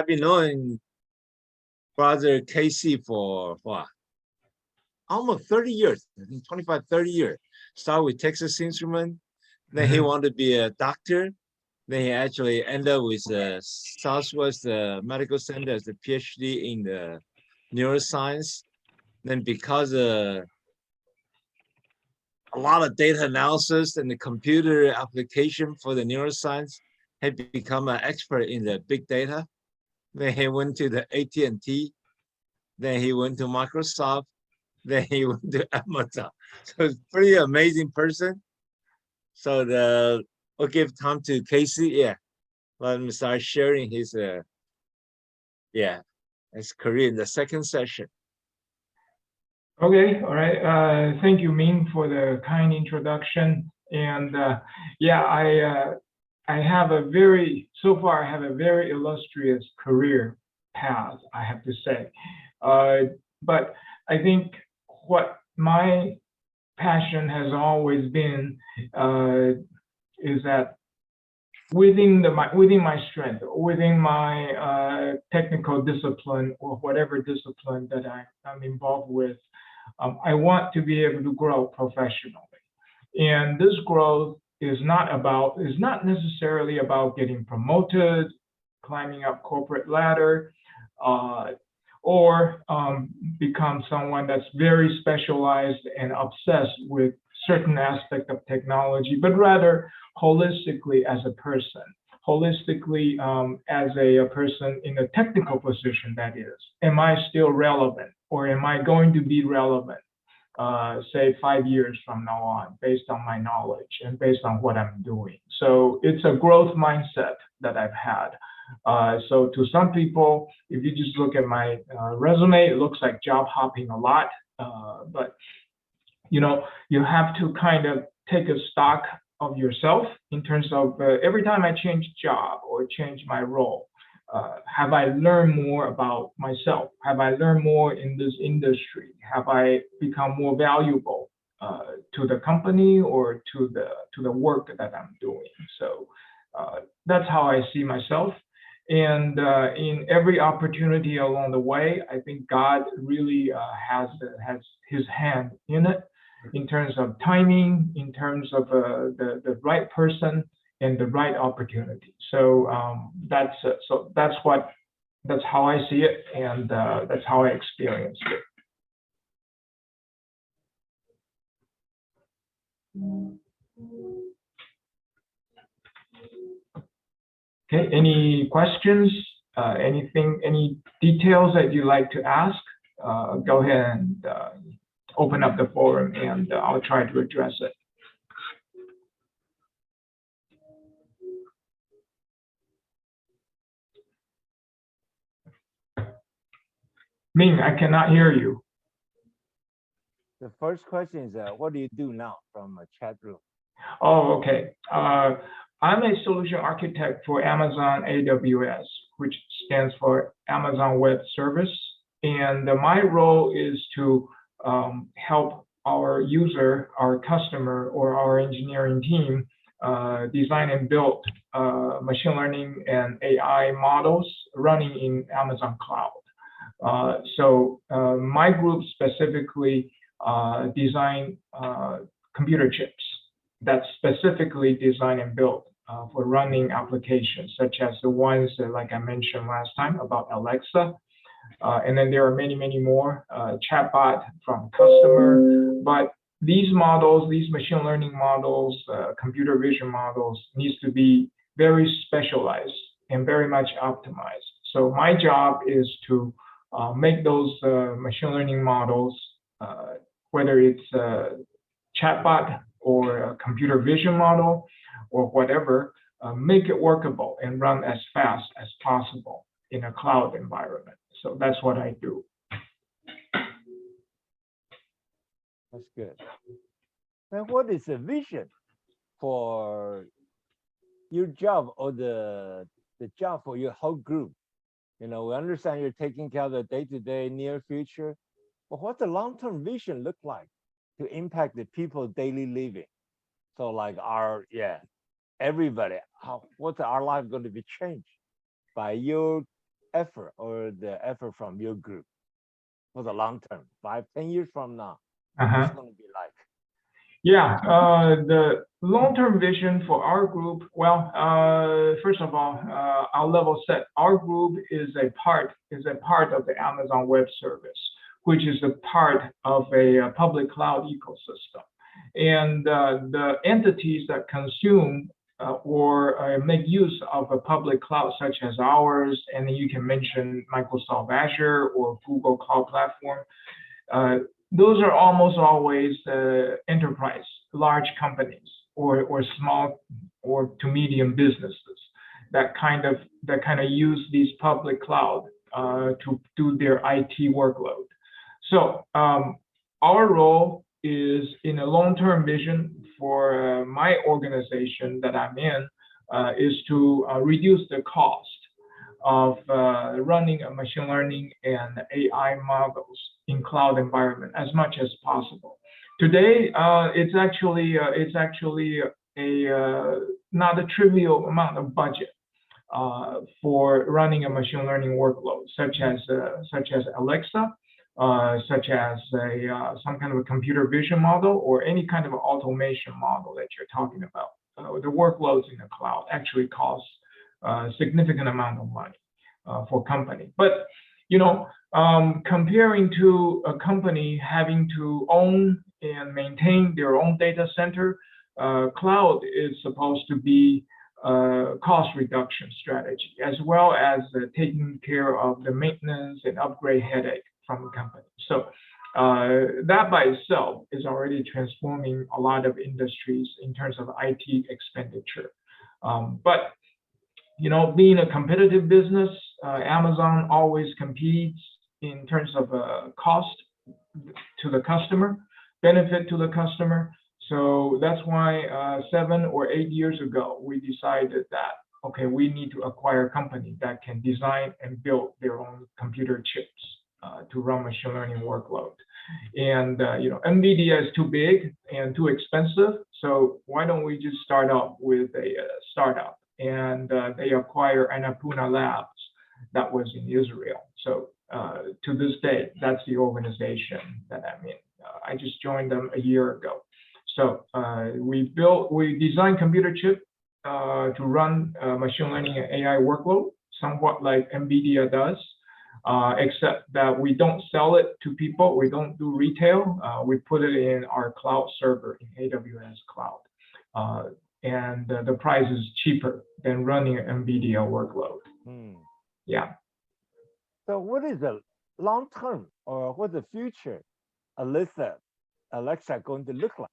been knowing brother Casey for what? Almost 30 years, I think 25, 30 years. Started with Texas Instrument, then he wanted to be a doctor. Then he actually ended up with Southwest Medical Center as a PhD in the neuroscience. Then because a lot of data analysis and the computer application for the neuroscience, he become an expert in the big data. Then he went to the AT&T. Then he went to Microsoft. Then he went to Amazon. So it's pretty amazing person. So we'll give time to Casey. Yeah, let him start sharing his his career in the second session. Okay, all right. Thank you, Ming, for the kind introduction. And I have so far I have a very illustrious career path, I have to say. But I think what my passion has always been is that within my strength, within my technical discipline or whatever discipline that I'm involved with, I want to be able to grow professionally. And this growth is not necessarily about getting promoted, climbing up corporate ladder, or become someone that's very specialized and obsessed with certain aspect of technology, but rather holistically as a person, holistically as a person in a technical position, that is. Am I still relevant, or am I going to be relevant, say 5 years from now on, based on my knowledge and based on what I'm doing? So it's a growth mindset that I've had. So to some people, if you just look at my resume, it looks like job hopping a lot, but you have to kind of take a stock of yourself in terms of every time I change job or change my role, have I learned more about myself? Have I learned more in this industry? Have I become more valuable to the company or to the work that I'm doing? So that's how I see myself. And in every opportunity along the way, I think God really has his hand in it, in terms of timing, in terms of the right person and the right opportunity. So that's how I see it, and that's how I experience it. Okay, any questions? Any details that you'd like to ask? Go ahead and open up the forum, and I'll try to address it. Ming, I cannot hear you. The first question is, what do you do now from a chat room? Oh, okay. I'm a solution architect for Amazon AWS, which stands for Amazon Web Service. And my role is to help our user, our customer, or our engineering team design and build machine learning and AI models running in Amazon Cloud. So my group specifically design computer chips that's specifically designed and built for running applications, such as the ones that, like I mentioned last time about Alexa. And then there are many, many more, chatbot from customer. But these models, these machine learning models, computer vision models, needs to be very specialized and very much optimized. So my job is to make those machine learning models, whether it's a chatbot or a computer vision model or whatever, make it workable and run as fast as possible in a cloud environment. So that's what I do. That's good. Now, what is the vision for your job or the job for your whole group? We understand you're taking care of the day-to-day, near future, but what the long-term vision look like to impact the people daily living? So like everybody, what's our life going to be changed by your effort or the effort from your group for the long term, 5, 10 years from now? What's Uh-huh. going to be like? Yeah, the long-term vision for our group, well, first of all, I'll level set. Our group is a part of the Amazon Web Service, which is a part of a public cloud ecosystem. And the entities that consume or make use of a public cloud such as ours, and then you can mention Microsoft Azure or Google Cloud Platform, uh, those are almost always enterprise, large companies, or small or to medium businesses that kind of use these public cloud to do their IT workload. So our role is in a long-term vision for my organization that I'm in is to reduce the cost of running a machine learning and AI models in cloud environment as much as possible. Today, it's actually a not a trivial amount of budget for running a machine learning workload, such as Alexa, such as some kind of a computer vision model or any kind of automation model that you're talking about. The workloads in the cloud actually cost a significant amount of money for company. But comparing to a company having to own and maintain their own data center, cloud is supposed to be cost reduction strategy, as well as taking care of the maintenance and upgrade headache from the company. So that by itself is already transforming a lot of industries in terms of IT expenditure. But being a competitive business, Amazon always competes in terms of cost to the customer, benefit to the customer. So that's why 7 or 8 years ago, we decided that, okay, we need to acquire a company that can design and build their own computer chips to run machine learning workload. And NVIDIA is too big and too expensive, so why don't we just start up with a startup? And they acquire Annapurna Labs that was in Israel. So to this day, that's the organization that I'm in. I just joined them a year ago. So we designed computer chip to run machine learning and AI workload, somewhat like NVIDIA does, except that we don't sell it to people. We don't do retail. We put it in our cloud server in AWS cloud. And the price is cheaper than running an NVIDIA workload. Yeah. So what is the long term or what the future Alexa going to look like?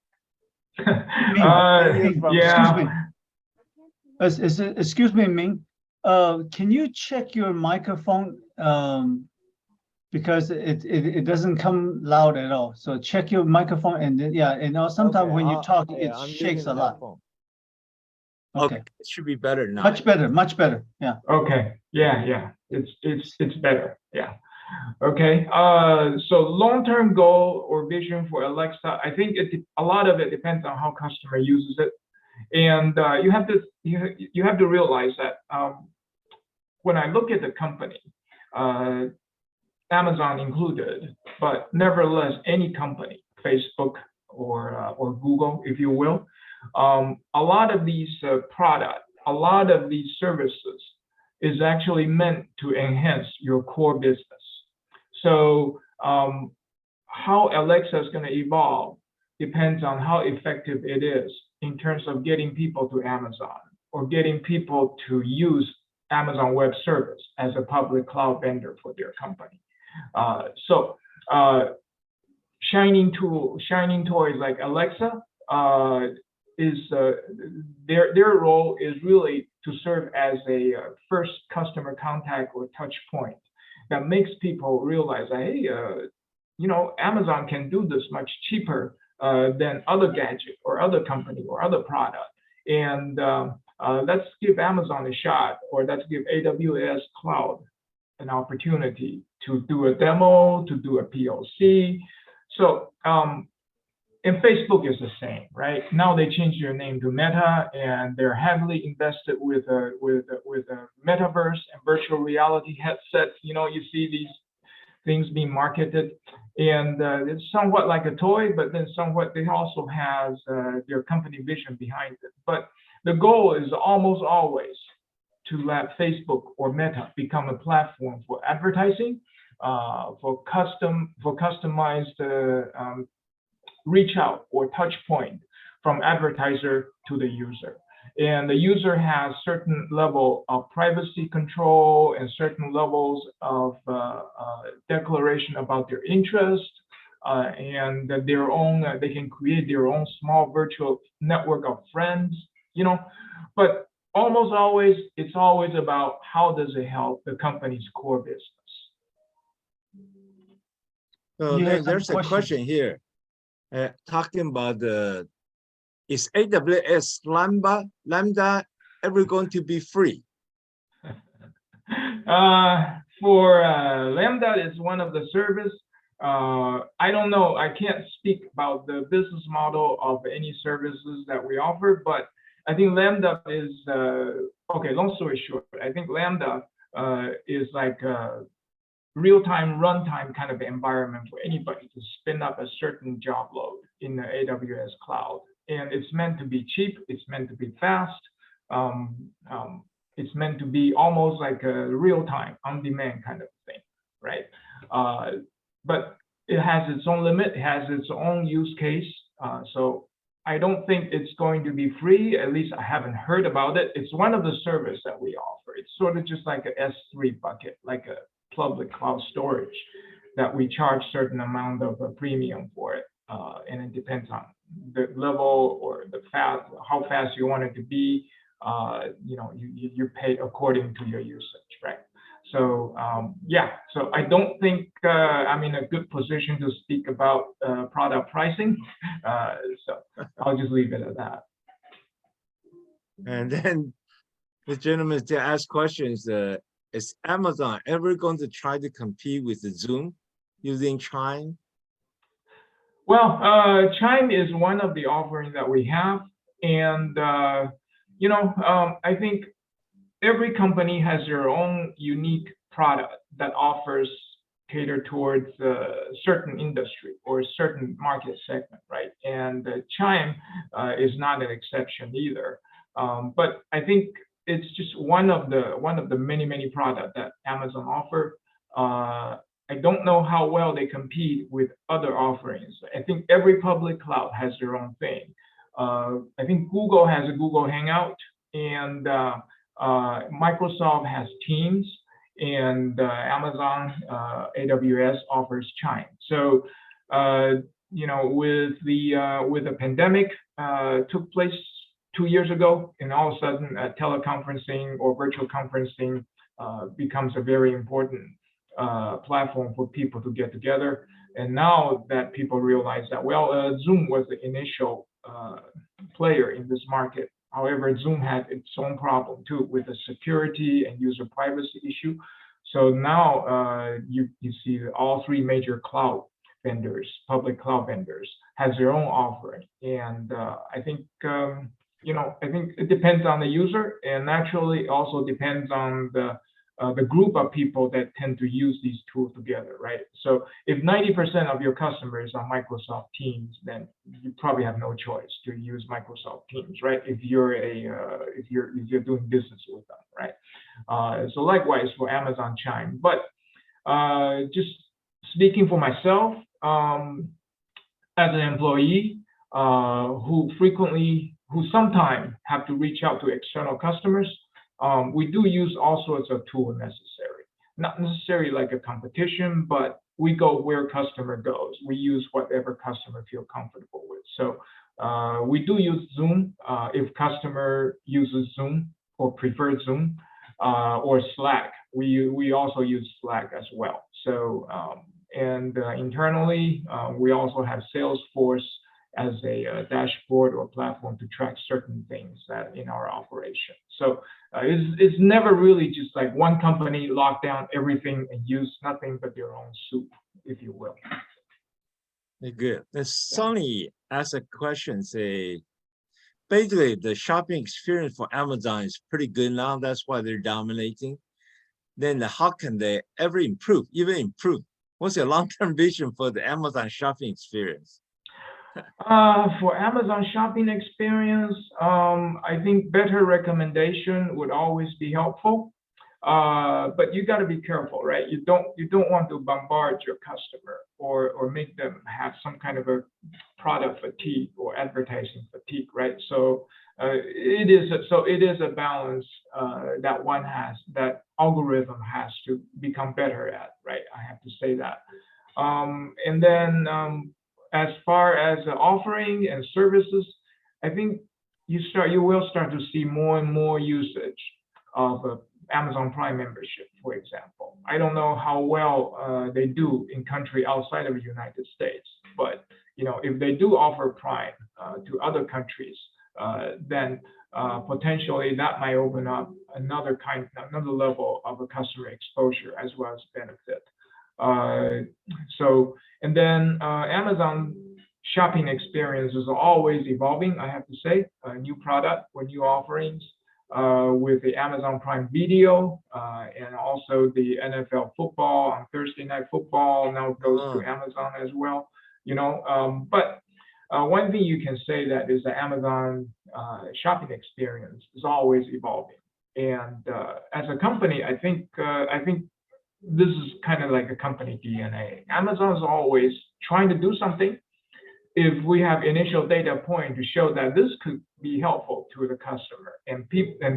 Yeah. Excuse me, Ming. Can you check your microphone? Because it doesn't come loud at all. So check your microphone and then, yeah, and sometimes when you talk, it shakes a lot. Okay, it should be better now. Much better, much better. Yeah. Okay. Yeah. It's better. Yeah. Okay. So long-term goal or vision for Alexa, I think a lot of it depends on how customer uses it, and you have to realize that when I look at the company, Amazon included, but nevertheless any company, Facebook or Google, if you will, a lot of these products, a lot of these services is actually meant to enhance your core business. So how Alexa is going to evolve depends on how effective it is in terms of getting people to Amazon or getting people to use Amazon Web Service as a public cloud vendor for their company. So shining toys like Alexa is their role is really to serve as a first customer contact or touch point that makes people realize that, hey, Amazon can do this much cheaper than other gadget or other company or other product. And let's give Amazon a shot, or let's give AWS Cloud an opportunity to do a demo, to do a POC. So And Facebook is the same, right? Now they changed their name to Meta, and they're heavily invested with a metaverse and virtual reality headsets. You know, you see these things being marketed, and it's somewhat like a toy, but then somewhat they also has their company vision behind it. But the goal is almost always to let Facebook or Meta become a platform for advertising, for customized reach out or touch point from advertiser to the user. And the user has certain level of privacy control and certain levels of declaration about their interest, and their own, they can create their own small virtual network of friends, you know, but almost always, it's always about how does it help the company's core business. So there's a question here. Talking about is AWS Lambda ever going to be free? For Lambda is one of the service. I don't know. I can't speak about the business model of any services that we offer, but I think Lambda is okay. Long story short, I think Lambda is like a real-time runtime kind of environment for anybody to spin up a certain job load in the AWS cloud. And it's meant to be cheap. It's meant to be fast. It's meant to be almost like a real-time, on-demand kind of thing, right? But it has its own limit. It has its own use case. So I don't think it's going to be free. At least I haven't heard about it. It's one of the services that we offer. It's sort of just like a S3 bucket, like a public cloud storage that we charge certain amount of a premium for it. And it depends on the level or the how fast you want it to be. You know, you pay according to your usage, right? So yeah, so I don't think I'm in a good position to speak about product pricing. So I'll just leave it at that. And then the gentleman to ask questions. Is Amazon ever going to try to compete with the Zoom using Chime? Well, Chime is one of the offerings that we have, and you know, I think every company has their own unique product that offers cater towards a certain industry or a certain market segment, right? And Chime is not an exception either. But I think it's just one of the many products that Amazon offer. I don't know how well they compete with other offerings. I think every public cloud has their own thing. I think Google has a Google Hangout, and Microsoft has Teams, and Amazon AWS offers Chime. So you know, with the pandemic took place 2 years ago, and all of a sudden teleconferencing or virtual conferencing becomes a very important platform for people to get together. And now that people realize that, well, Zoom was the initial player in this market. However, Zoom had its own problem too with the security and user privacy issue. So now you see that all three major cloud vendors, public cloud vendors, has their own offering. And I think you know, I think it depends on the user, and naturally it also depends on the group of people that tend to use these tools together, right? So if 90% of your customers are Microsoft Teams, then you probably have no choice to use Microsoft Teams, right? If you're if you're doing business with them, right? So likewise for Amazon Chime. But just speaking for myself, as an employee who sometimes have to reach out to external customers, we do use all sorts of tools necessary. Not necessarily like a competition, but we go where customer goes. We use whatever customer feel comfortable with. So we do use Zoom if customer uses Zoom or prefers Zoom, or Slack. We also use Slack as well. So and internally, we also have Salesforce as a dashboard or platform to track certain things that in our operation. So it's never really just like one company lock down everything and use nothing but their own soup, if you will. Good. Sonny asked a question, say, basically the shopping experience for Amazon is pretty good now. That's why they're dominating. Then how can they ever improve, even improve? What's your long-term vision for the Amazon shopping experience? For Amazon shopping experience, I think better recommendation would always be helpful. But you got to be careful, right? You don't want to bombard your customer or make them have some kind of a product fatigue or advertising fatigue, right? So it is a balance that one has, that algorithm has to become better at, right? I have to say that. And then as far as the offering and services, I think you will start to see more and more usage of Amazon Prime membership, for example. I don't know how well they do in country outside of the United States, but if they do offer Prime to other countries, then potentially that might open up another level of a customer exposure as well as benefit. And then Amazon shopping experience is always evolving, I have to say. A new product or new offerings with the Amazon Prime Video and also the NFL football on Thursday Night Football now goes to Amazon as well. But one thing you can say that is the Amazon shopping experience is always evolving. And as a company, I think this is kind of like a company DNA. Amazon is always trying to do something. If we have initial data point to show that this could be helpful to the customer, and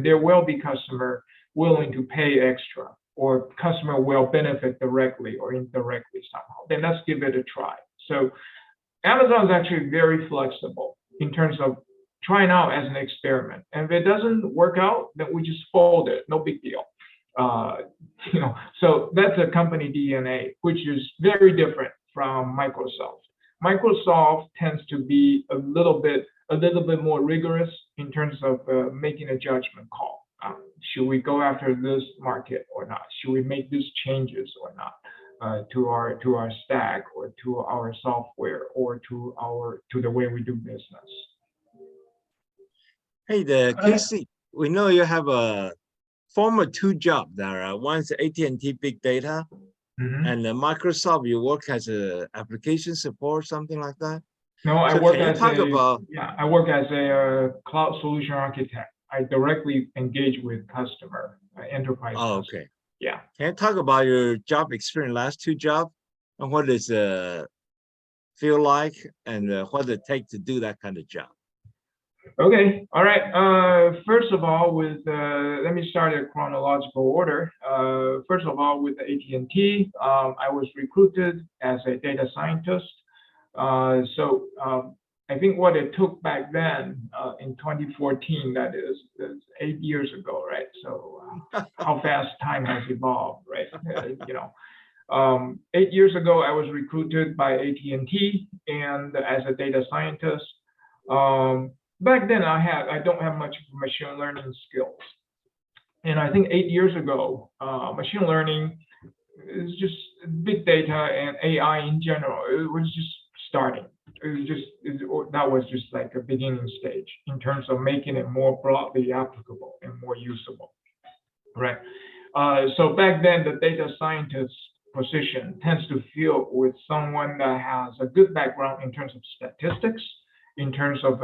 there will be customer willing to pay extra, or customer will benefit directly or indirectly somehow, then let's give it a try. So Amazon is actually very flexible in terms of trying out as an experiment. And if it doesn't work out, then we just fold it, no big deal. So that's a company DNA, which is very different from Microsoft. Microsoft tends to be a little bit more rigorous in terms of making a judgment call. Should we go after this market or not? Should we make these changes or not to our stack or to our software or to the way we do business? Hey, Casey, we know you have a former two jobs there. One's AT&T Big Data, and Microsoft. You work as a application support, something like that. No, I work as a cloud solution architect. I directly engage with customer, enterprise. Oh, okay. Yeah. Can you talk about your job experience, last two jobs, and what does it feel like, and what does it take to do that kind of job? Okay. All right. First of all, let me start in chronological order. First of all, with AT&T, I was recruited as a data scientist. So I think what it took back then in 2014, that is 8 years ago, right? So how fast time has evolved, right? 8 years ago, I was recruited by AT&T and as a data scientist. Back then, I don't have much machine learning skills, and I think 8 years ago, machine learning is just big data and AI in general. It was just starting. That was just like a beginning stage in terms of making it more broadly applicable and more usable, right? So back then, the data scientist position tends to fill with someone that has a good background in terms of statistics, in terms of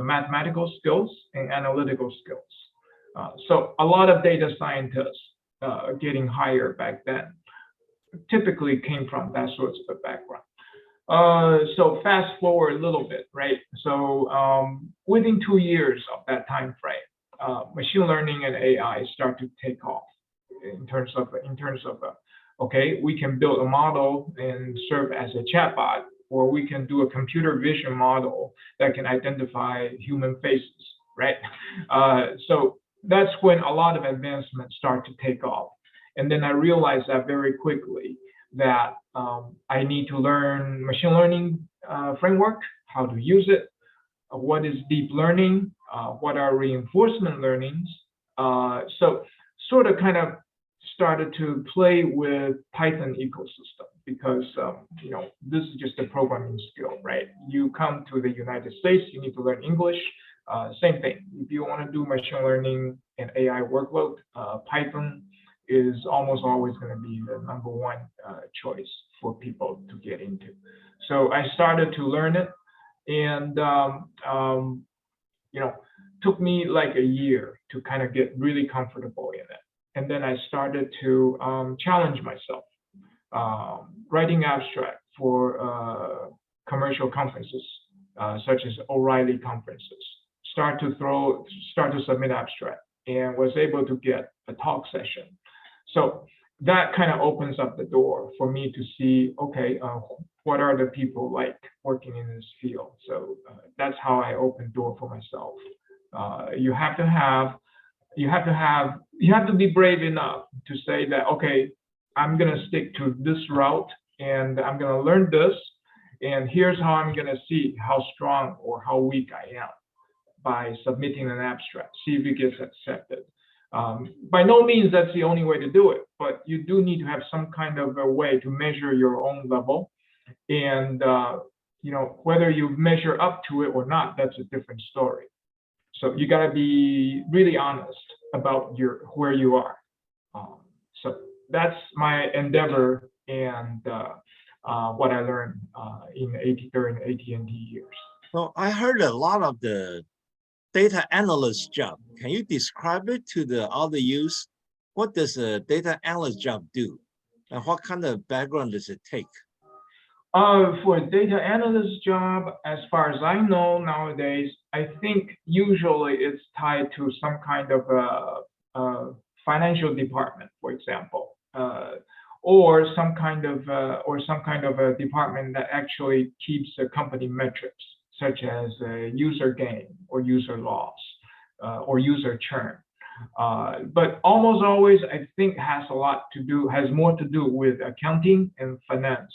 mathematical skills and analytical skills. So a lot of data scientists getting hired back then typically came from that sort of a background. So fast forward a little bit, right? So within 2 years of that time frame, machine learning and AI start to take off in terms of okay, we can build a model and serve as a chatbot, or we can do a computer vision model that can identify human faces, right? So that's when a lot of advancements start to take off. And then I realized that very quickly that I need to learn machine learning framework, how to use it, what is deep learning, what are reinforcement learnings. So sort of kind of started to play with Python ecosystem. because this is just a programming skill, right? You come to the United States, you need to learn English. Same thing. If you want to do machine learning and AI workload, Python is almost always going to be the number one choice for people to get into. So I started to learn it, and took me like a year to kind of get really comfortable in it. And then I started to challenge myself, writing abstract for commercial conferences, such as O'Reilly conferences. Start to submit abstract, and was able to get a talk session. So that kind of opens up the door for me to see, okay, what are the people like working in this field? So that's how I opened door for myself. You have to be brave enough to say that, okay, I'm gonna stick to this route, and I'm gonna learn this, and here's how I'm gonna see how strong or how weak I am by submitting an abstract, see if it gets accepted. By no means that's the only way to do it, but you do need to have some kind of a way to measure your own level, and whether you measure up to it or not, that's a different story. So you got to be really honest about where you are. So that's my endeavor, and what I learned during AT&T years. So I heard a lot of the data analyst job. Can you describe it to the other youth? What does a data analyst job do, and what kind of background does it take? For a data analyst job, as far as I know nowadays, I think usually it's tied to some kind of a financial department, for example, or some kind of a department that actually keeps the company metrics, such as user gain or user loss or user churn. But almost always, I think has more to do with accounting and finance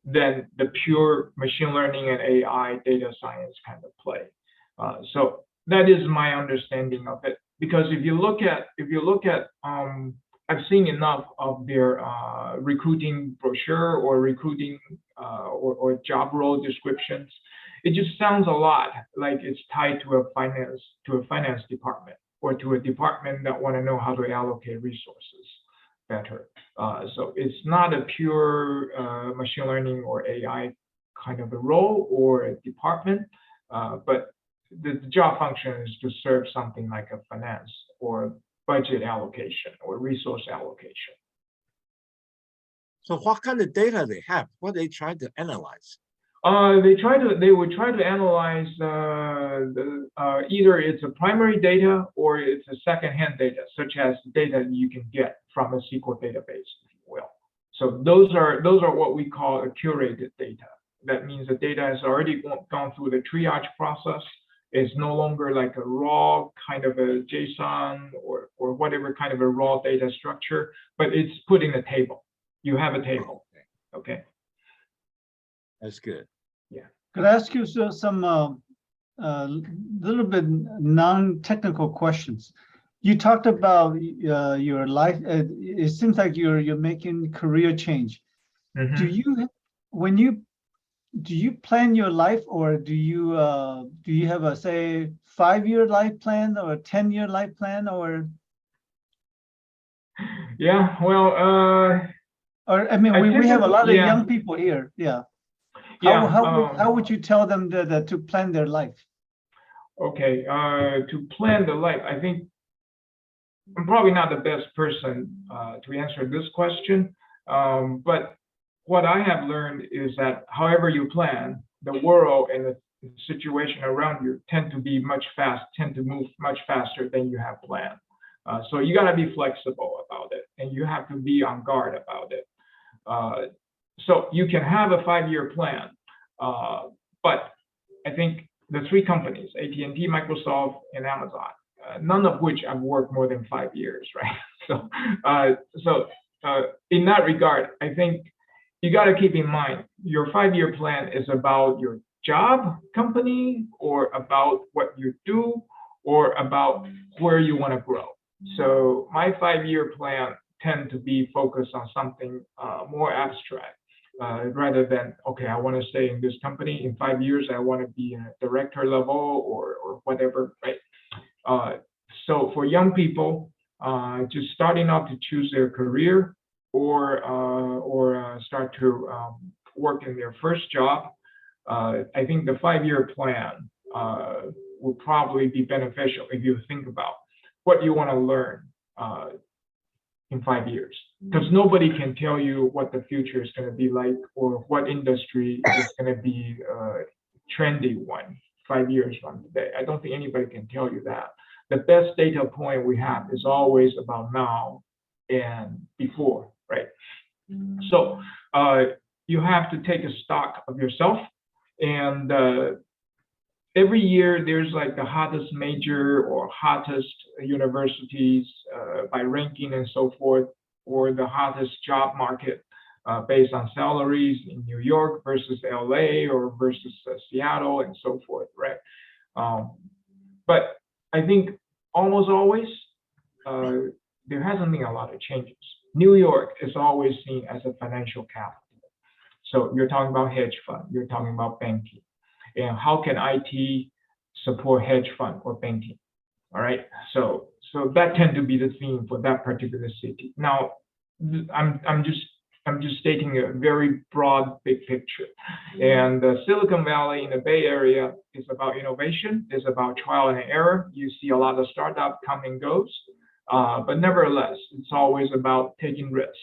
than the pure machine learning and AI data science kind of play. So that is my understanding of it. Because if you look at, I've seen enough of their recruiting brochure or recruiting or job role descriptions. It just sounds a lot like it's tied to a finance department, or to a department that want to know how to allocate resources better. So it's not a pure machine learning or AI kind of a role or a department, but the job function is to serve something like a finance or budget allocation or resource allocation. So what kind of data they have? What they try to analyze? They would try to analyze either it's a primary data or it's a secondhand data, such as data you can get from a SQL database, if you will. So those are what we call a curated data. That means the data has already gone through the triage process. It's no longer like a raw kind of a JSON or whatever kind of a raw data structure, but it's put in a table. You have a table. Okay. That's good. Yeah. Could I ask you some little bit non-technical questions? You talked about your life. It seems like you're making career change. Mm-hmm. Do you plan your life, or do you have a, say, 5-year life plan or a 10-year life plan, or? Yeah, well, or I mean, we have a lot of young people here. Yeah. How would you tell them that to plan their life? Okay, to plan the life, I think I'm probably not the best person to answer this question, but what I have learned is that however you plan, the world and the situation around you tend to move much faster than you have planned. So you got to be flexible about it, and you have to be on guard about it. So you can have a 5-year plan, but I think the 3 companies, AT&T, Microsoft, and Amazon, none of which I've worked more than 5 years, right? So in that regard, I think you got to keep in mind your 5-year plan is about your job, company, or about what you do, or about where you want to grow. So my 5-year plan tend to be focused on something more abstract, rather than, okay, I want to stay in this company. In 5 years, I want to be in a director level or whatever, right? So for young people, just starting out to choose their career or start to work in their first job, I think the 5-year plan will probably be beneficial if you think about what you want to learn in 5 years, because nobody can tell you what the future is going to be like or what industry is going to be a trendy one 5 years from today. I don't think anybody can tell you that. The best data point we have is always about now and before, right? So you have to take a stock of yourself, and every year there's like the hottest major or hottest universities by ranking and so forth, or the hottest job market based on salaries in New York versus LA or versus Seattle and so forth, right? But I think almost always there hasn't been a lot of changes. New York is always seen as a financial capital. So you're talking about hedge fund, you're talking about banking. And how can IT support hedge fund or banking? All right. So that tend to be the theme for that particular city. Now, I'm just stating a very broad, big picture. And Silicon Valley in the Bay Area is about innovation. It's about trial and error. You see a lot of startup come and goes, but nevertheless, it's always about taking risk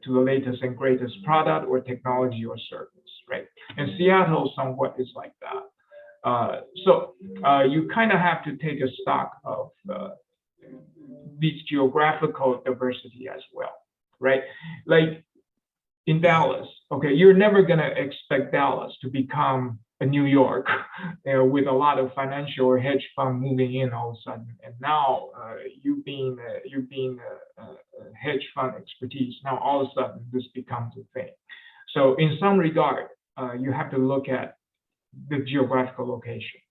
to the latest and greatest product or technology or service, right? And Seattle somewhat is like that. So you kind of have to take a stock of these geographical diversity as well, right? Like in Dallas, okay, you're never gonna expect Dallas to become a New York with a lot of financial or hedge fund moving in all of a sudden. And now you being a hedge fund expertise, now all of a sudden this becomes a thing. So in some regard, you have to look at the geographical locations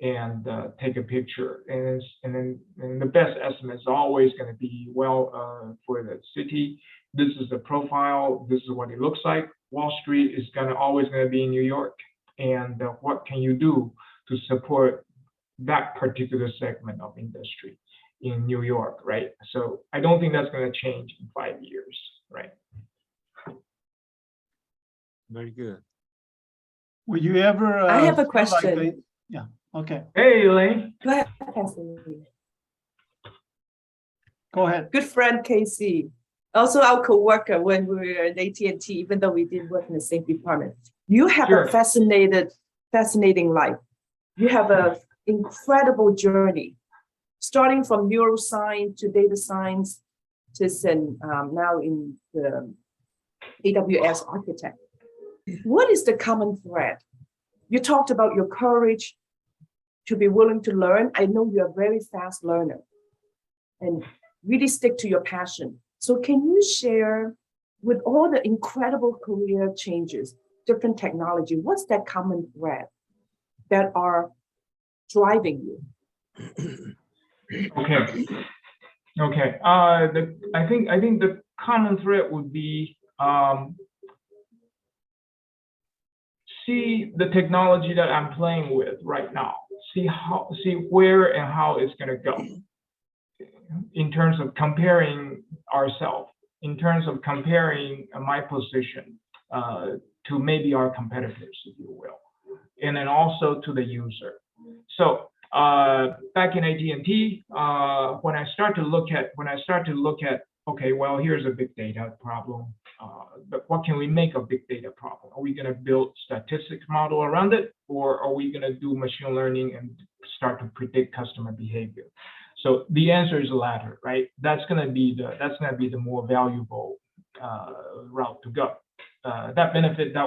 and take a picture. And then the best estimate is always going to be, well, for the city, this is the profile, this is what it looks like. Wall Street is always going to be in New York. And what can you do to support that particular segment of industry in New York, right? So I don't think that's going to change in 5 years, right? Very good. Will you ever? I have a feel question. like yeah. Okay. Hey, Elaine. Go ahead, Pastor Lee. Go ahead. Good friend Casey, also our co-worker when we were at AT&T, even though we didn't work in the same department. You have Sure. a fascinating life. You have an incredible journey, starting from neuroscience to data science, and now in the AWS architect. What is the common thread? You talked about your courage to be willing to learn. I know you're a very fast learner and really stick to your passion. So can you share, with all the incredible career changes, different technology, what's that common thread that are driving you? Okay. I think the common thread would be see the technology that I'm playing with right now. See where and how it's going to go in terms of comparing ourselves, in terms of comparing my position to maybe our competitors, if you will, and then also to the user. So back in AT&T, when I start to look at, okay, well, here's a big data problem, but what can we make a big data problem? Are we going to build statistics model around it, or are we going to do machine learning and start to predict customer behavior? So the answer is the latter, right? That's going to be the more valuable route to go. That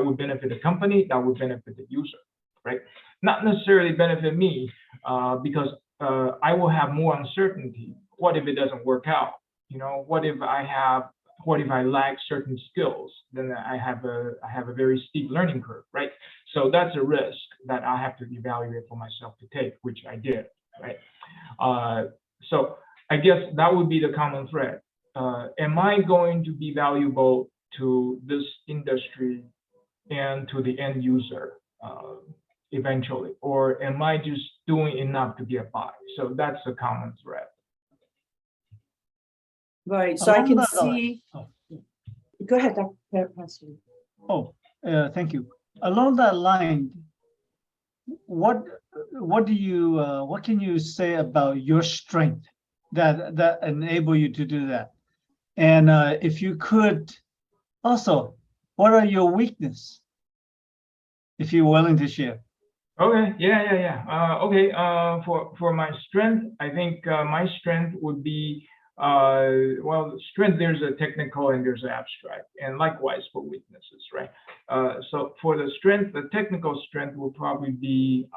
would benefit the company, that would benefit the user, right? Not necessarily benefit me because I will have more uncertainty. What if it doesn't work out? You know, what if I lack certain skills? Then I have a very steep learning curve, right? So that's a risk that I have to evaluate for myself to take, which I did, right? So I guess that would be the common thread. am I going to be valuable to this industry and to the end user eventually, or am I just doing enough to get by? So that's a common thread. Right. So I Along can that line- see. oh. Go ahead, Dr. Pastor. Oh, thank you. Along that line, what can you say about your strength that enable you to do that? And if you could, also, what are your weaknesses, if you're willing to share? Okay, yeah. Okay, for my strength, I think my strength would be, well, strength, there's a technical and there's an abstract, and likewise for weaknesses, right? So for the strength, the technical strength will probably be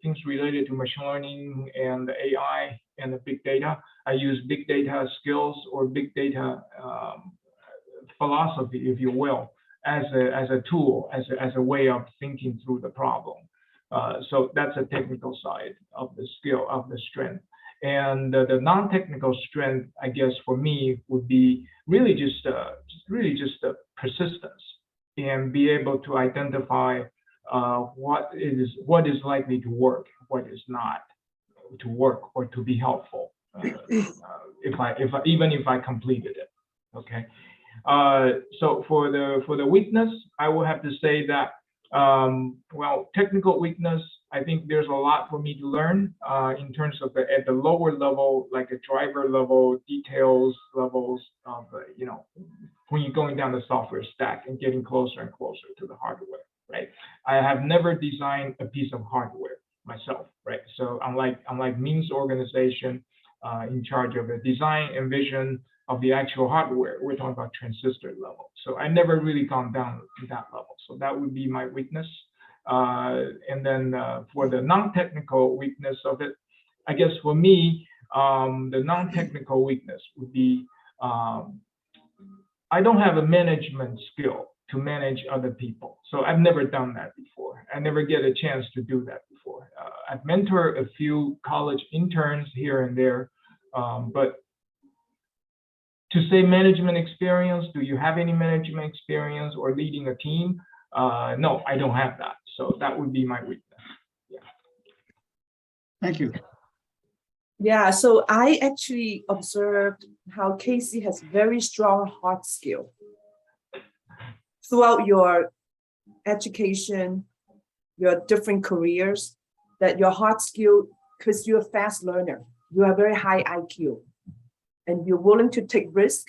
things related to machine learning and AI and the big data. I use big data skills or big data philosophy, if you will, as a tool, as a way of thinking through the problem. So that's a technical side of the skill, of the strength. And the non-technical strength, I guess, for me would be really just the persistence and be able to identify what is likely to work, what is not to work or to be helpful. Even if I completed it, okay. So for the weakness, I will have to say that, well, technical weakness, I think there's a lot for me to learn in terms of at the lower level, like a driver level, details levels of, when you're going down the software stack and getting closer and closer to the hardware, right? I have never designed a piece of hardware myself, right? So unlike Ming's organization in charge of the design and vision of the actual hardware, we're talking about transistor level. So I never really gone down to that level. So that would be my weakness. And then for the non-technical weakness of it, I guess for me, the non-technical weakness would be, I don't have a management skill to manage other people. So I've never done that before. I never get a chance to do that before. I've mentored a few college interns here and there, but to say management experience, do you have any management experience or leading a team? No, I don't have that. So that would be my weakness. Yeah. Thank you. Yeah, so I actually observed how Casey has very strong hard skill throughout your education, your different careers, that your hard skill, because you're a fast learner, you have very high IQ, and you're willing to take risk.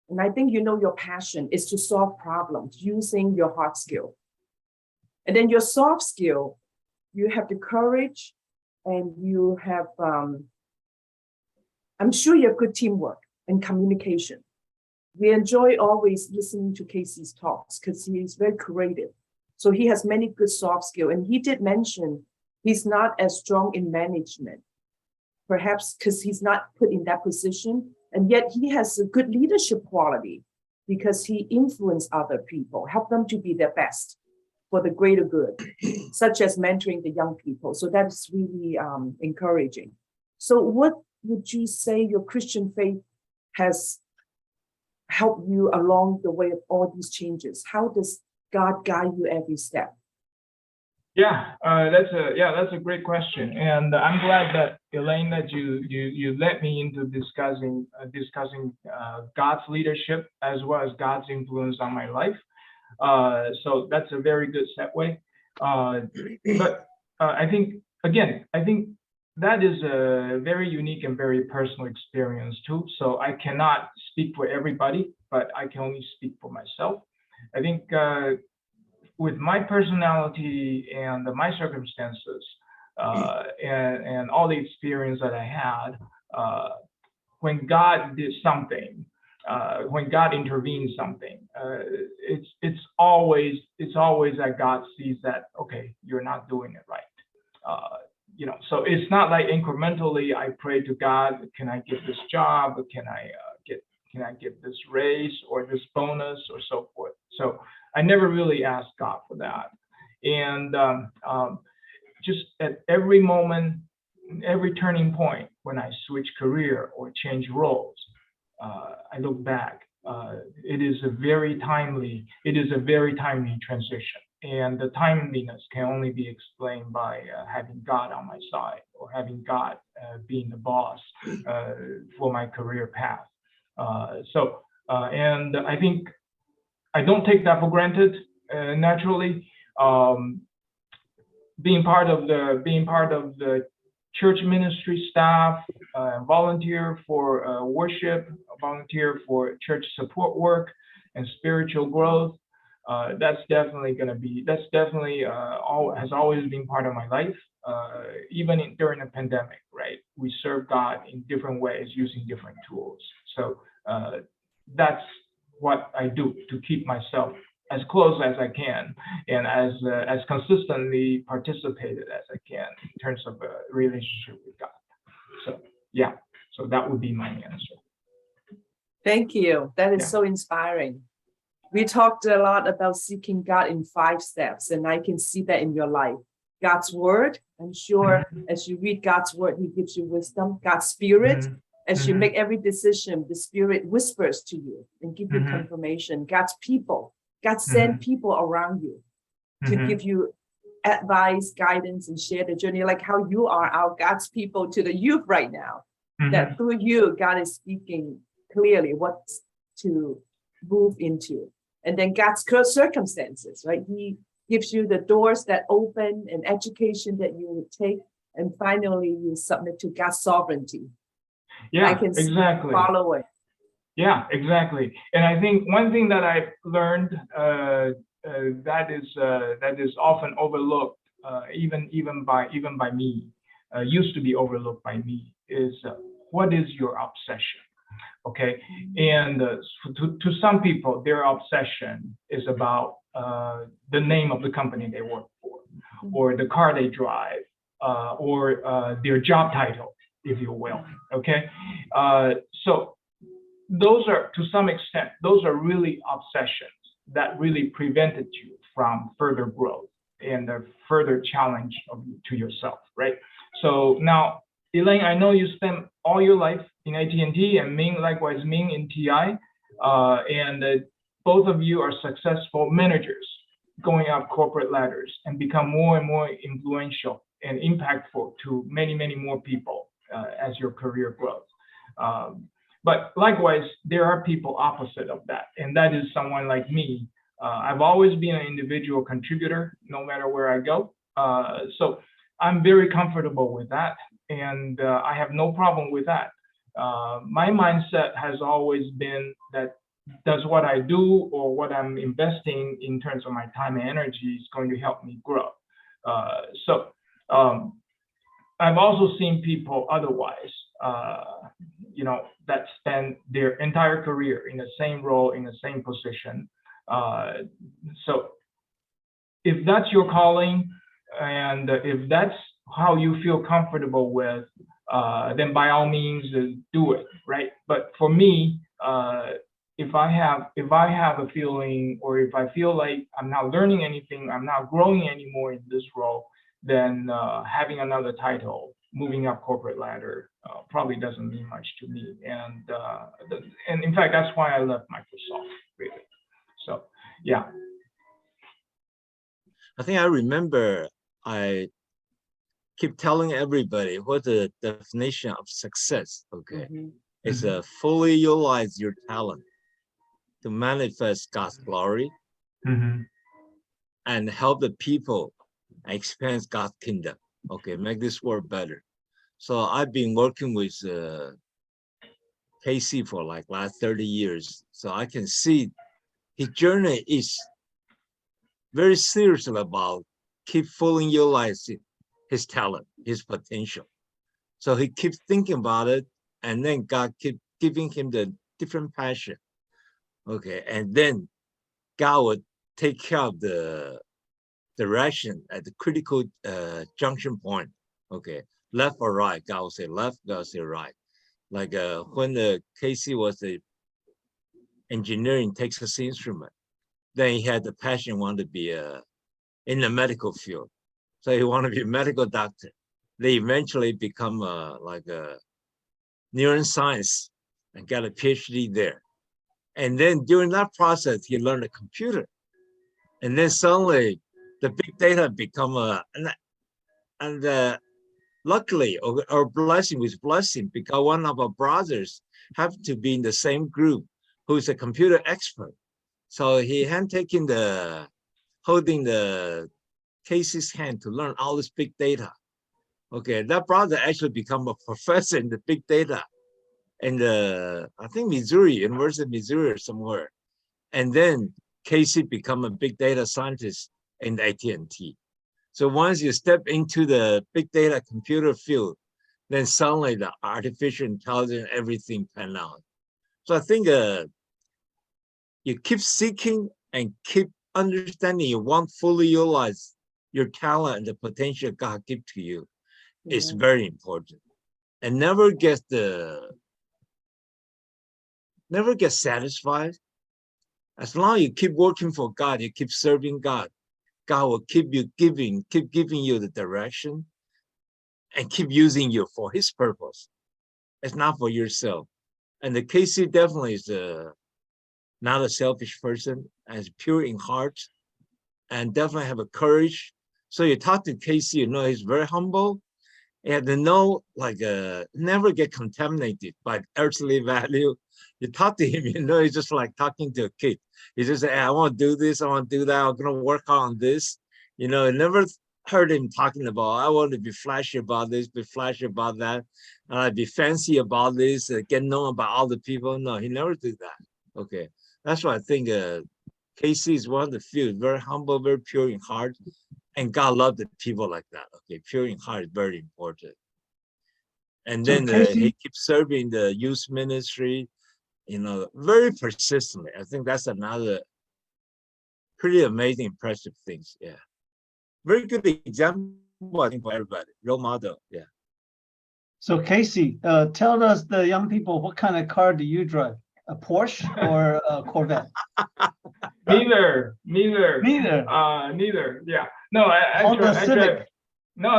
And I think your passion is to solve problems using your hard skill. And then your soft skill, you have the courage and you have, I'm sure you have good teamwork and communication. We enjoy always listening to Casey's talks because he is very creative. So he has many good soft skills. And he did mention he's not as strong in management, perhaps because he's not put in that position. And yet he has a good leadership quality because he influenced other people, help them to be their best for the greater good, such as mentoring the young people. So that's really encouraging. So what would you say your Christian faith has helped you along the way of all these changes? How does God guide you every step? Yeah, that's a great question, and I'm glad that Elaine, that you led me into discussing God's leadership as well as God's influence on my life. So that's a very good segue. But I think that is a very unique and very personal experience too. So I cannot speak for everybody, but I can only speak for myself. I think with my personality and my circumstances and all the experience that I had, when God did something, when God intervenes something, it's always that God sees that, okay, you're not doing it right. So it's not like incrementally I pray to God, can I get this job? Can I get this raise or this bonus or so forth? So I never really asked God for that. And just at every moment, every turning point when I switch career or change roles, I look back, it is a very timely transition. And the timeliness can only be explained by having God on my side, or having God being the boss for my career path. And I think I don't take that for granted. Naturally, being part of the church ministry staff, volunteer for worship, volunteer for church support work and spiritual growth. That's definitely has always been part of my life. Even during the pandemic, right? We serve God in different ways using different tools. So that's what I do to keep myself as close as I can, and as consistently participated as I can in terms of a relationship with God. So yeah, so that would be my answer. Thank you. That is Yeah. so inspiring. We talked a lot about seeking God in 5 steps, and I can see that in your life. God's word, I'm sure as you read God's word, he gives you wisdom. God's spirit, as you make every decision, the spirit whispers to you and give you confirmation. God's people, God send people around you to give you advice, guidance, and share the journey, like how you are our God's people to the youth right now. That through you, God is speaking clearly what to move into. And then God's circumstances, right? He gives you the doors that open and education that you would take. And finally, you submit to God's sovereignty. Yeah, I can exactly. follow it. Yeah, exactly. And I think one thing that I've learned that is often overlooked, even by me, used to be overlooked by me, is what is your obsession? Okay, and to some people, their obsession is about the name of the company they work for, or the car they drive, or their job title, if you will. Okay, so those are, to some extent, those are really obsessions that really prevented you from further growth and a further challenge to yourself, right? So now, Elaine, I know you spent all your life in AT&T, and Ming, likewise, Ming in TI, and both of you are successful managers going up corporate ladders and become more and more influential and impactful to many, many more people as your career grows. But likewise, there are people opposite of that, and that is someone like me. I've always been an individual contributor, no matter where I go. So I'm very comfortable with that, and I have no problem with that. My mindset has always been that does what I do or what I'm investing in terms of my time and energy is going to help me grow. I've also seen people otherwise, that spend their entire career in the same role, in the same position. So if that's your calling, and if that's how you feel comfortable with, then by all means do it, right? But for me, if I have a feeling, or if I feel like I'm not learning anything, I'm not growing anymore in this role, then having another title, moving up corporate ladder, probably doesn't mean much to me. And in fact, that's why I left Microsoft, really. So yeah. I think I remember I keep telling everybody what the definition of success, okay? It's a fully utilize your talent to manifest God's glory and help the people experience God's kingdom, okay? Make this world better. So I've been working with Casey for like last 30 years. So I can see his journey is very serious about keep fully utilizing his talent, his potential. So he keeps thinking about it, and then God keep giving him the different passion. Okay, and then God would take care of the direction at the critical junction point. Okay, left or right, God will say left, God will say right. Like when the Casey was the engineer in Texas Instrument, then he had the passion, wanted to be in the medical field. So he wanted to be a medical doctor. They eventually become like a neuroscience and got a PhD there. And then during that process, he learned a computer. And then suddenly the big data become luckily, or blessing with blessing, because one of our brothers happened to be in the same group who's a computer expert. So he holding the Casey's hand to learn all this big data. Okay, that brother actually become a professor in the big data in I think University of Missouri or somewhere. And then Casey become a big data scientist in AT&T. So once you step into the big data computer field, then suddenly the artificial intelligence, everything pan out. So I think you keep seeking and keep understanding you won't fully utilize your talent and the potential God give to you. It's very important. And never get satisfied. As long as you keep working for God, you keep serving God, God will keep giving you the direction and keep using you for his purpose. It's not for yourself. And the Casey definitely is not a selfish person, and is pure in heart, and definitely have a courage. So you talk to Casey, you know he's very humble, and to know never get contaminated by earthly value. You talk to him, you know he's just like talking to a kid. He just say, hey, I want to do this, I want to do that, I'm gonna work on this. You know, I never heard him talking about, I want to be flashy about this, be flashy about that, be fancy about this, get known about all the people. No, he never did that. Okay, that's why I think Casey is one of the few, very humble, very pure in heart, and God loved the people like that. Okay, pure in heart is very important. And then he keeps serving the youth ministry, you know, very persistently. I think that's another pretty amazing, impressive things. Yeah, very good example, I think, for everybody. Role model. Yeah. So Casey, tell us, the young people, what kind of car do you drive? A Porsche or a Corvette? Neither. Neither. Neither. Yeah. No, I drive. No.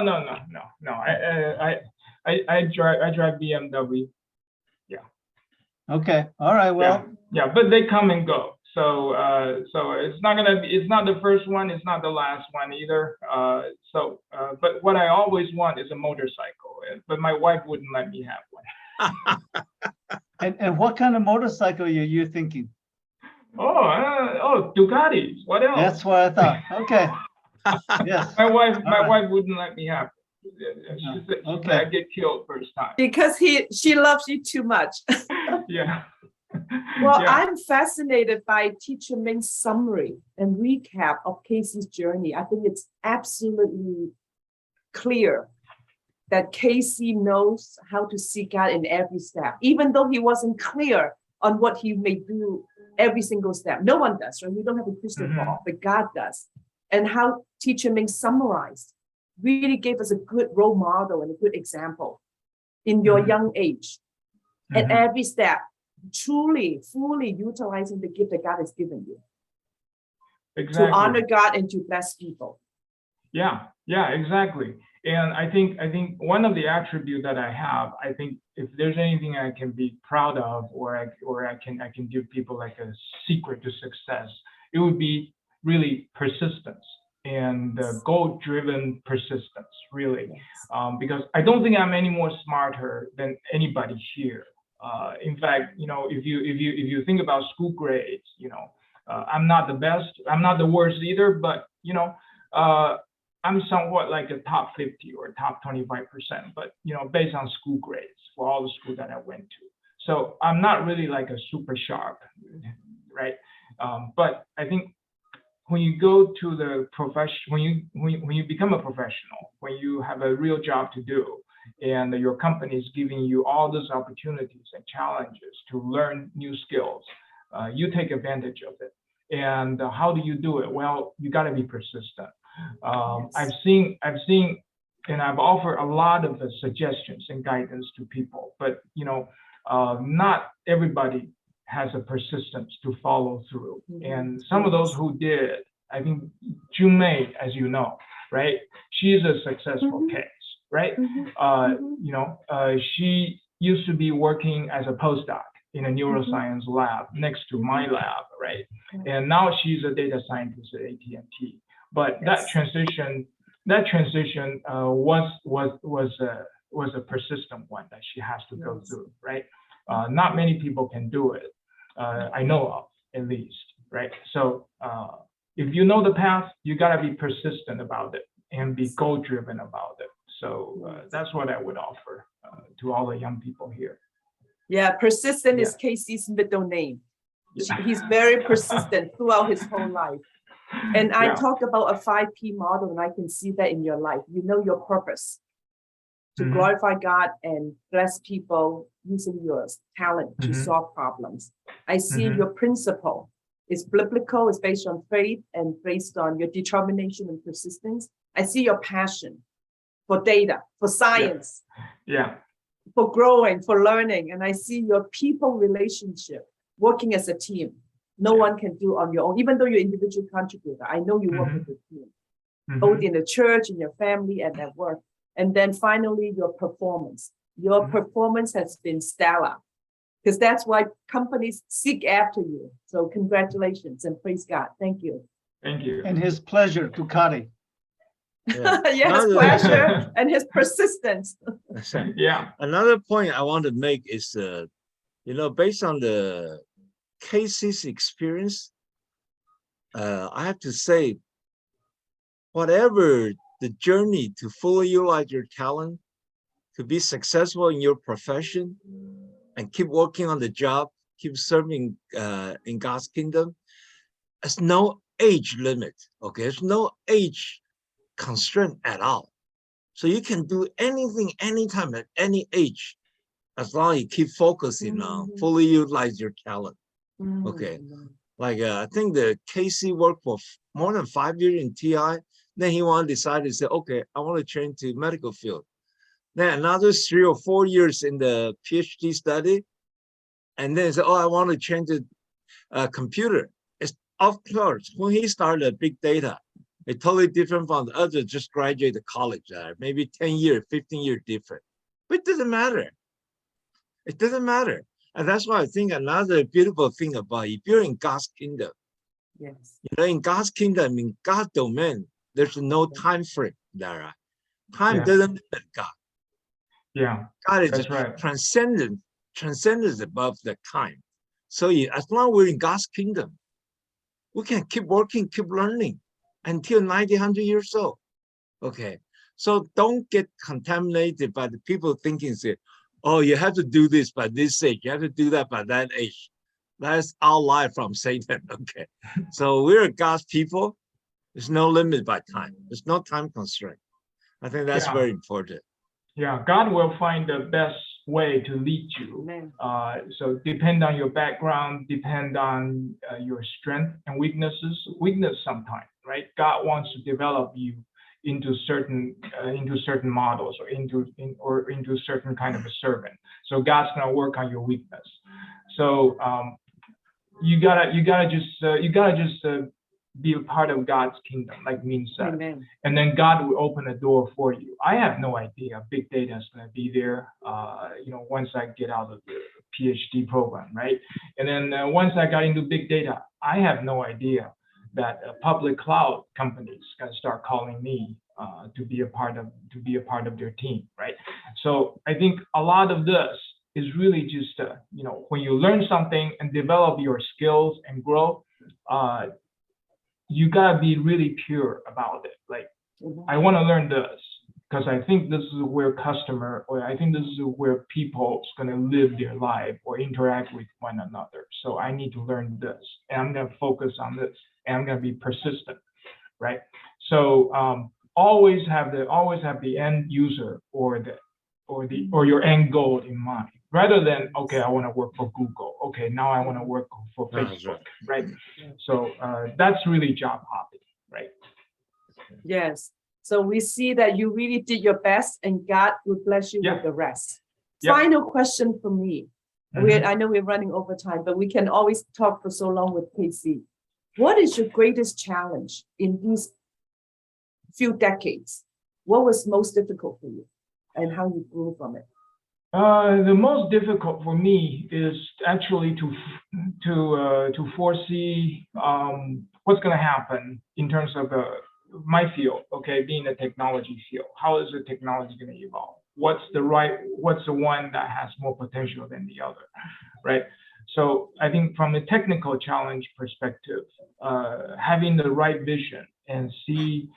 I drive BMW. Yeah. Okay. All right. Well. Yeah, but they come and go. So it's not the first one. It's not the last one either. But what I always want is a motorcycle. But my wife wouldn't let me have one. And what kind of motorcycle are you thinking? Oh, Ducatis. What else? That's what I thought. Okay. Yes. My wife wouldn't let me have it. She said I get killed first time. Because she loves you too much. Yeah. Well, I'm fascinated by Teacher Ming's summary and recap of Casey's journey. I think it's absolutely clear that Casey knows how to seek out in every step, even though he wasn't clear on what he may do every single step. No one does, right? We don't have a crystal ball, but God does. And how Teacher Ming summarized really gave us a good role model and a good example in your young age. At every step, truly, fully utilizing the gift that God has given you. Exactly. To honor God and to bless people. Yeah, exactly. And I think one of the attributes that I have, I think if there's anything I can be proud of, or I can give people like a secret to success, it would be really persistence and goal-driven persistence, really. Because I don't think I'm any more smarter than anybody here. In fact, you know, if you think about school grades, you know, I'm not the best, I'm not the worst either, but you know, I'm somewhat like a top 50 or top 25%, but you know, based on school grades for all the schools that I went to. So I'm not really like a super sharp, right? But I think when you go to the profession, when you become a professional, when you have a real job to do, and your company is giving you all those opportunities and challenges to learn new skills, you take advantage of it. And how do you do it? Well, you got to be persistent. I've seen, and I've offered a lot of the suggestions and guidance to people, but you know, not everybody has a persistence to follow through. And some of those who did, I think Jun Mei, as you know, right? She is a successful case, right? You know, she used to be working as a postdoc in a neuroscience lab next to my lab, right? And now she's a data scientist at AT&T. But that transition was a persistent one that she has to go through, right? Not many people can do it, I know of at least, right? So if you know the path, you gotta be persistent about it and be goal-driven about it. So that's what I would offer to all the young people here. Yeah, persistent is Casey's middle name. He's very persistent throughout his whole life. And I talk about a 5P model, and I can see that in your life. You know your purpose to glorify God and bless people using your talent to solve problems. I see your principle is biblical, is based on faith and based on your determination and persistence. I see your passion for data, for science, for growing, for learning. And I see your people relationship, working as a team. No one can do on your own, even though you're individual contributor. I know you work with a team, both in the church, in your family, and at work. And then finally, your performance. Your performance has been stellar, because that's why companies seek after you. So congratulations and praise God. Thank you. Thank you. And his pleasure to Kari. Yes, pleasure and his persistence. Another point I want to make is, based on the Casey's experience, I have to say, whatever the journey to fully utilize your talent, to be successful in your profession, and keep working on the job, keep serving in God's kingdom, there's no age limit. Okay, there's no age constraint at all. So you can do anything, anytime, at any age, as long as you keep focusing on fully utilize your talent. Okay, like I think the Casey worked for more than 5 years in TI. Then he decided to say, okay, I want to change to medical field. Then another 3 or 4 years in the PhD study, and then say, oh, I want to change the computer. It's of course when he started big data, it's totally different from the others just graduated college, maybe 10 years, 15 years different. But it doesn't matter. It doesn't matter. And that's why I think another beautiful thing about if you're in God's kingdom, in God's kingdom, in God's domain, there's no time frame there. Time doesn't limit God. God is transcendent above the time. So as long as we're in God's kingdom, we can keep working, keep learning until 90, 100 years old. Okay, so don't get contaminated by the people thinking, say, oh, you have to do this by this age, you have to do that by that age. That's our lie from Satan. Okay, so we're God's people. There's no limit by time. There's no time constraint. I think that's very important. Yeah, God will find the best way to lead you. So depend on your background, depend on your strength and weakness sometimes, right? God wants to develop you into certain models or into certain kind of a servant. So God's gonna work on your weakness. So you gotta just be a part of God's kingdom, like Min said. And then God will open a door for you. I have no idea big data is going to be there, once I get out of the PhD program, right? And then once I got into big data, I have no idea that public cloud companies can start calling me to be a part of their team, right? So I think a lot of this is really just, when you learn something and develop your skills and grow, you gotta be really pure about it. Like, I want to learn this because I think this is where I think this is where people's gonna live their life or interact with one another. So I need to learn this, and I'm gonna focus on this, and I'm gonna be persistent, right? So always have the end user or your end goal in mind, rather than, okay, I want to work for Google. Okay, now I want to work for Facebook, right? So that's really job hopping, right? Yes. So we see that you really did your best, and God will bless you with the rest. Final question for me. I know we're running over time, but we can always talk for so long with Casey. What is your greatest challenge in these few decades? What was most difficult for you, and how you grew from it? The most difficult for me is actually to foresee what's going to happen in terms of my field. Okay, being a technology field, how is the technology going to evolve? What's the one that has more potential than the other, right? So I think from a technical challenge perspective, having the right vision and see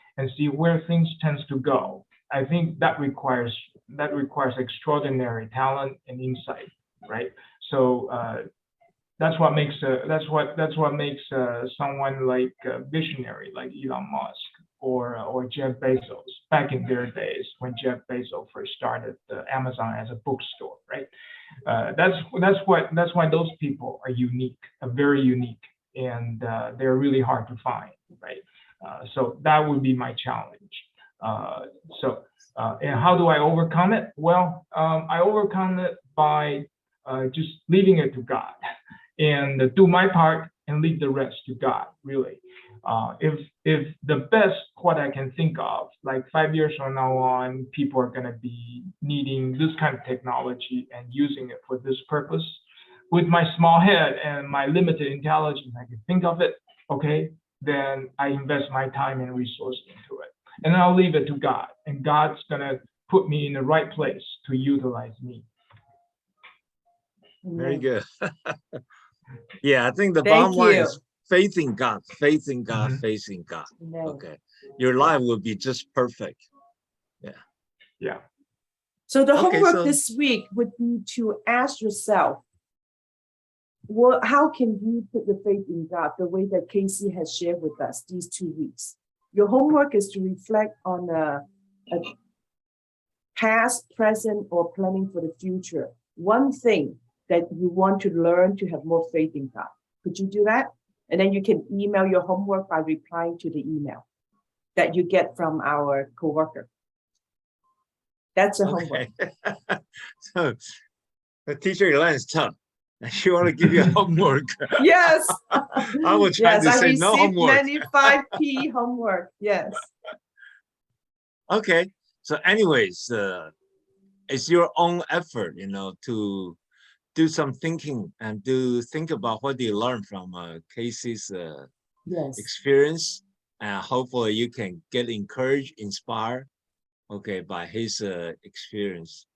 where things tends to go, I think that requires extraordinary talent and insight, right? So that's what makes someone like a visionary like Elon Musk or Jeff Bezos back in their days when Jeff Bezos first started Amazon as a bookstore, right? That's why those people are unique, very unique, and they're really hard to find, right? So that would be my challenge. And how do I overcome it? Well, I overcome it by just leaving it to God and do my part and leave the rest to God, really. If the best what I can think of, like 5 years from now on, people are going to be needing this kind of technology and using it for this purpose, with my small head and my limited intelligence, I can think of it, okay, then I invest my time and resources into it. And I'll leave it to God, and God's going to put me in the right place to utilize me. Very good. Yeah, I think the Thank bottom line you. is faith in God, faith in God, faith in God. Amen. Okay, your life will be just perfect. Yeah. So the Okay, homework so- this week would be to ask yourself, how can you put your faith in God the way that Casey has shared with us these 2 weeks? Your homework is to reflect on a past, present, or planning for the future. One thing that you want to learn to have more faith in God. Could you do that? And then you can email your homework by replying to the email that you get from our coworker. That's a homework. Okay. So the teacher Elaine is tough. She want to give you homework. Yes. I will try Yes, to I say no received homework. many 5P homework. Yes. Okay. So anyways, it's your own effort, to do some thinking and to think about what you learned from Casey's Yes. experience. And hopefully you can get encouraged, inspired, okay, by his experience.